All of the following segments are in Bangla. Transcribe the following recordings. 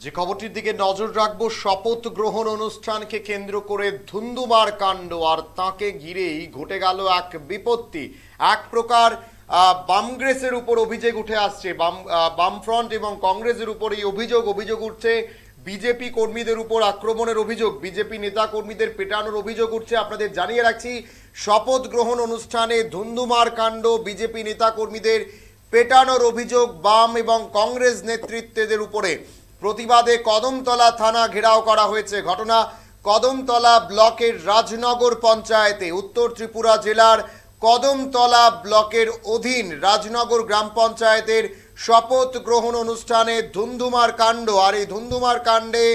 যে খবরটির দিকে নজর রাখবো, শপথ গ্রহণ অনুষ্ঠানকে কেন্দ্র করে ধুন্ধুমার কাণ্ড আর তাকে ঘিরেই ঘটে গেল এক বিপত্তি। এক প্রকার বামগ্রেসের উপর অভিযোগ উঠে আসছে, বামফ্রন্ট এবং কংগ্রেসের উপর এই অভিযোগ উঠছে। বিজেপি কর্মীদের উপর আক্রমণের অভিযোগ, বিজেপি নেতা কর্মীদের পেটানোর অভিযোগ উঠছে। আপনাদের জানিয়ে রাখছি, শপথ গ্রহণ অনুষ্ঠানে ধুন্ধুমার কাণ্ড, বিজেপি নেতা কর্মীদের পেটানোর অভিযোগ বাম এবং কংগ্রেস নেতৃত্বদের উপরে। প্রতিবাদে কদমতলা থানা ঘেরাও করা হয়েছে। ঘটনা কদমতলা ব্লকের রাজনগর পঞ্চায়েতে, উত্তর ত্রিপুরা জেলার কদমতলা ব্লকের অধীন রাজনগর গ্রাম পঞ্চায়েতের শপথ গ্রহণ অনুষ্ঠানে ধুন্ধুমার কাণ্ড। আর এই ধুন্ধুমার কাণ্ডে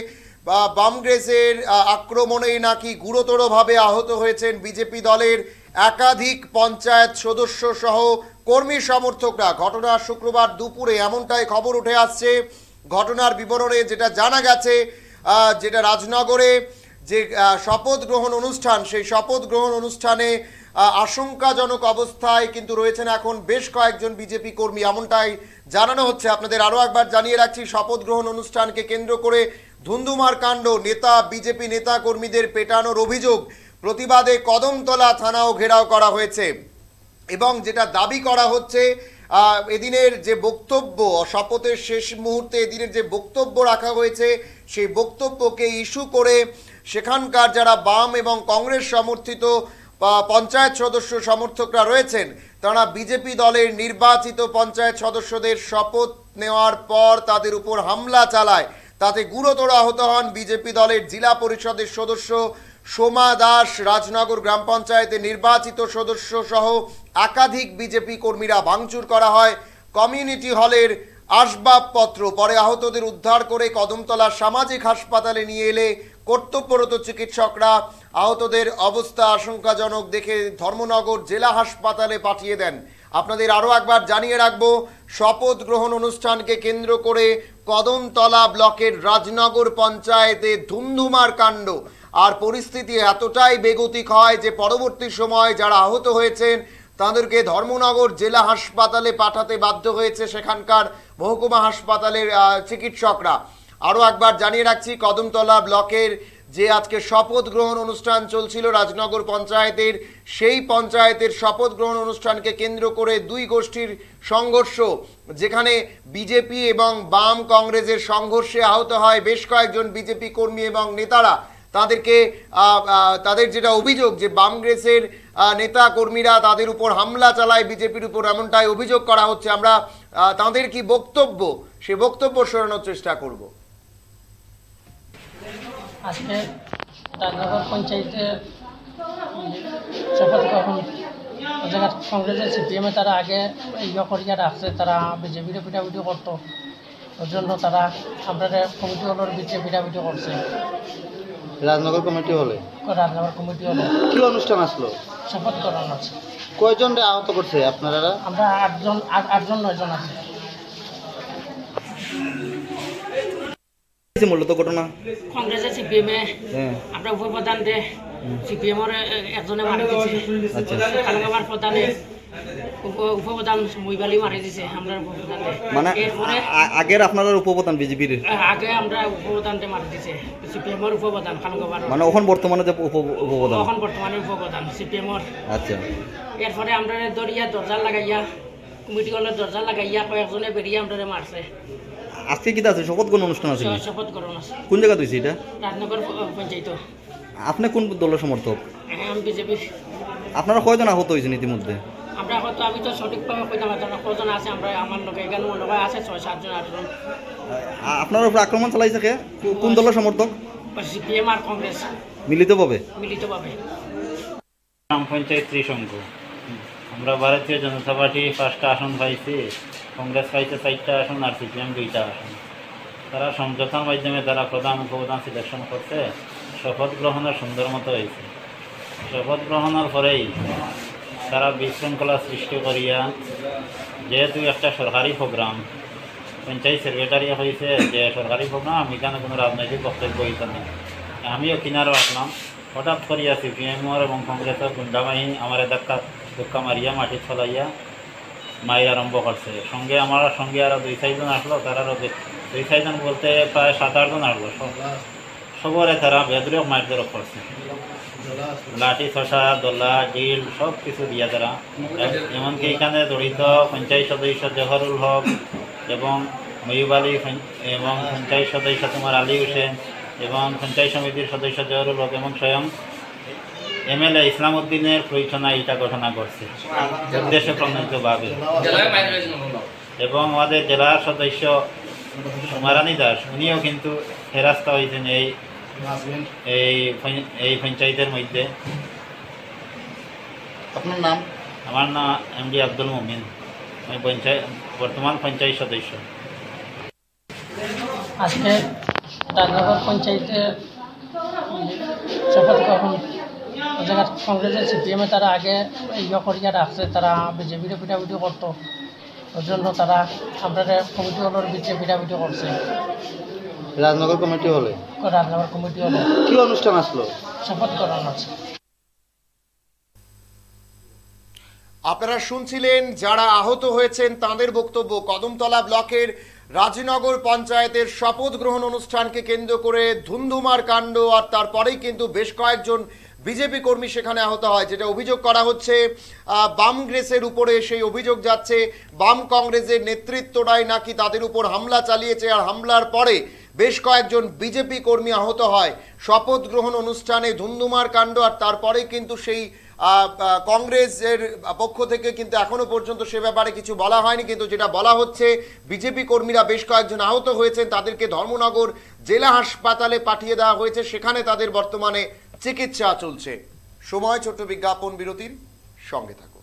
বামগ্রেসের আক্রমণেই নাকি গুরুতরভাবে আহত হয়েছেন বিজেপি দলের একাধিক পঞ্চায়েত সদস্য সহ কর্মী সমর্থকরা। ঘটনা শুক্রবার দুপুরে, এমনটাই খবর উঠে আসছে। ঘটনার বিবরণে যেটা জানা গেছে, যেটা রাজনগরে যে শপথ গ্রহণ অনুষ্ঠান, সেই শপথ গ্রহণ অনুষ্ঠানে আশঙ্কাজনক অবস্থায় কিন্তু রয়েছেন এখন বেশ কয়েকজন বিজেপি কর্মী, এমনটাই জানানো হচ্ছে। আপনাদের আরও একবার জানিয়ে রাখছি, শপথ গ্রহণ অনুষ্ঠানকে কেন্দ্র করে ধুন্ধুমার কাণ্ড, বিজেপি নেতা কর্মীদের পেটানোর অভিযোগ। প্রতিবাদে কদমতলা থানাও ঘেরাও করা হয়েছে এবং যেটা দাবি করা হচ্ছে, এদিনের যে বক্তব্য, শপথের শেষ মুহূর্তে এদিনের যে বক্তব্য রাখা হয়েছে, সেই বক্তব্যকে ইস্যু করে সেখানকার যারা বাম এবং কংগ্রেস সমর্থিত পঞ্চায়েত সদস্য সমর্থকরা রয়েছেন, তারা বিজেপি দলের নির্বাচিত পঞ্চায়েত সদস্যদের শপথ নেওয়ার পর তাদের উপর হামলা চালায়। তাতে গুরুতর আহত হন বিজেপি দলের জেলা পরিষদের সদস্য সোমা দাস। রাজনগর গ্রাম পঞ্চায়েতের নির্বাচিত সদস্য সহ একাধিক বিজেপি কর্মীরা। ভাঙচুর করা হয় কমিউনিটি হলের আসবাবপত্র। পরে আহতদের উদ্ধার করে কদমতলা সামাজিক হাসপাতালে নিয়ে এলে কর্তব্যরত চিকিৎসকরা আহতদের অবস্থা আশঙ্কাজনক দেখে ধর্মনগর জেলা হাসপাতালে পাঠিয়ে দেন। আপনাদের আরও একবার জানিয়ে রাখবো, শপথ গ্রহণ অনুষ্ঠানকে কেন্দ্র করে কদমতলা ব্লকের রাজনগর পঞ্চায়েতে ধুন্ধুমার কাণ্ড। আর পরিস্থিতি এতটাই বেগতিক হয় যে পরবর্তী সময় যারা আহত হয়েছেন তাদেরকে ধর্মনগর জেলা হাসপাতালে পাঠাতে বাধ্য হয়েছে সেখানকার মহকুমা হাসপাতালের চিকিৎসকরা। আরও একবার জানিয়ে রাখছি, কদমতলা ব্লকের যে আজকে শপথ গ্রহণ অনুষ্ঠান চলছিল রাজনগর পঞ্চায়েতের, সেই পঞ্চায়েতের শপথ গ্রহণ অনুষ্ঠানকে কেন্দ্র করে দুই গোষ্ঠীর সংঘর্ষ, যেখানে বিজেপি এবং বাম কংগ্রেসের সংঘর্ষে আহত হয় বেশ কয়েকজন বিজেপি কর্মী এবং নেতারা। তাদের যেটা অভিযোগ যে বামগ্রেসের নেতা কর্মীরা তাদের উপর হামলা চালায় বিজেপির উপর, এমনটাই অভিযোগ করা হচ্ছে। আমরা তাদের কি বক্তব্য, সে বক্তব্য শোনানোর চেষ্টা করব। আজকে রাজনগর পঞ্চায়েতে শপথ গ্রহণ জায়গা কংগ্রেসের সিপিএমে তারা আগে করিয়া রাখছে, তারা বিজেপির পিঠাপিঠি করতো, ওর জন্য তারা আমরা কমিটি হলের বিচে পিঠাপিঠি করছে। রাজনগর কমিটি হলে কি অনুষ্ঠান আসলো? শপথ গ্রহণ আছে। কয়জন আহত করছে আপনারা? আমরা আটজন 9জন আছে। মূলত ঘটনা কংগ্রেসের সিপিএমে আমরা উপপ্রধান সিপিএমের একজনে মারি দিয়েছে। কালগামার প্রধানে উপপ্রধান মইবালি মারি দিয়েছে আমরা উপপ্রধান। মানে আগের আপনার উপপ্রধান বিজেপির আগে আমরা উপপ্রধানকে মারি দিয়েছে সিপিএমের উপপ্রধান কালগামার, মানে এখন বর্তমানে যে উপপ্রধান, এখন বর্তমানে উপপ্রধান সিপিএমের। আচ্ছা, এরপরে আমরা দরিয়া দরজা লাগাইয়া কমিটি হলের দরজা লাগাইয়া কয়েকজনে বেরিয়ে আমরা মারছে। আজকে কি আছে শপথ গ্রহণ অনুষ্ঠান আছে? শপথ গ্রহণ আছে। কোন জায়গা হয়েছে এটা? রাজনগর পঞ্চায়েত। আপনি কোন দলের সমর্থক? আমি বিজেপি। আপনারা কয়জন আহত হয়েছেন ইতিমধ্যে? আমরা হয়তো আমি তো সঠিকভাবে কইতাম না কজন আছে, আমরা আমার লোক এখানে মনে হয় আছে 6-7 জন 8 জন। আপনার উপর আক্রমণ চালাইছে কে? কোন দলের সমর্থক? সিপিএম আর কংগ্রেস মিলিতভাবে। গ্রাম পঞ্চায়েত ত্রিশঙ্ক। আমরা ভারতীয় জনতা পার্টি 5টা আসন পাইছি, কংগ্রেস পাইছে 4টা আসন আর সিপিএম 2টা আসন। তারা সমঝোতার মাধ্যমে তারা প্রধান উপপ্রধান সিলেকশন করতে শপথ গ্রহণের সুন্দর মতো হয়েছে। শপথ গ্রহণের পরেই তারা বিশৃঙ্খলা সৃষ্টি করিয়া, যেহেতু একটা সরকারি প্রোগ্রাম, পঞ্চায়েত সেক্রেটারি হয়েছে যে সরকারি প্রোগ্রাম, আমি এখানে কোনো রাজনৈতিক বক্তব্য হইতে নেই, আমিও কিনারও আসলাম। হঠাৎ করিয়া সিপিএমের এবং কংগ্রেসের গুন্ডাবাহিনী আমার ধাক্কা মারিয়া মাটি ফলাইয়া মাই আরম্ভ করছে। সঙ্গে আমার সঙ্গে আরও 2-4 জন আসলো, তারারও সুইসাইড বলতে প্রায় 7-8 জন আসলো, সবরে তারা বেদরক মারধরক করছে, লাঠি ছসা দোলা ডিল সব কিছু দিয়ে তারা, এমনকি এখানে জড়িত পঞ্চায়েত সদস্য জহরুল হক এবং ময়ূব আলী এবং পঞ্চায়েত সদস্য তোমার আলী হোসেন এবং পঞ্চায়েত সমিতির সদস্য জহরুল হক এবং স্বয়ং MLA ইসলাম উদ্দিনের প্রয়োজনা এটা ঘটনা করছে উদ্দেশ্য প্রণোদিতভাবে। এবং আমাদের জেলার সদস্য সুমারানী দাস উনিও কিন্তু হেরাস্তা হয়েছেন এই পঞ্চায়েতের মধ্যে। আপনার নাম? আমার নাম MD আব্দুল মুমিন, আমি বর্তমান পঞ্চায়েত সদস্য। আজকে রাজনগর পঞ্চায়েতে শপথ গ্রহণ জায়গা কংগ্রেসের CPM-এ তারা আগে করিয়া রাখছে, তারা বিজেপির পিটাপিটি করতো, ওর জন্য তারা আমরা কমিটি হলের ভিতরে পিটাপিটি করছে। রাজনগর কমিটি হলে রাজনগর কমিটি হলে কি অনুষ্ঠান আসলো? শপথ গ্রহণ আছে। আপনারা শুনছিলেন যারা আহত হয়েছেন তাদের বক্তব্য। কদমতলা ব্লকের রাজনগর পঞ্চায়েতের শপথ গ্রহণ অনুষ্ঠানকে কেন্দ্র করে ধুন্ধুমার কাণ্ড, আর তারপরেই কিন্তু বেশ কয়েকজন বিজেপি কর্মী সেখানে আহত হয়। যেটা অভিযোগ করা হচ্ছে বাম গ্রেসের উপরে, সেই অভিযোগ যাচ্ছে বাম কংগ্রেসের নেতৃত্বরাই নাকি তাদের উপর হামলা চালিয়েছে, আর হামলার পরে বেশ কয়েকজন বিজেপি কর্মী আহত হয়। শপথ গ্রহণ অনুষ্ঠানে ধুন্ধুমার কাণ্ড, আর তারপরেই কিন্তু সেই কংগ্রেসের পক্ষ থেকে কিন্তু এখনো পর্যন্ত সে ব্যাপারে কিছু বলা হয়নি, কিন্তু যেটা বলা হচ্ছে বিজেপি কর্মীরা বেশ কয়েকজন আহত হয়েছেন, তাদেরকে ধর্মনগর জেলা হাসপাতালে পাঠিয়ে দেওয়া হয়েছে, সেখানে তাদের বর্তমানে চিকিৎসা চলছে। সময় ছোট্ট বিজ্ঞাপন বিরতির, সঙ্গে থাকুন।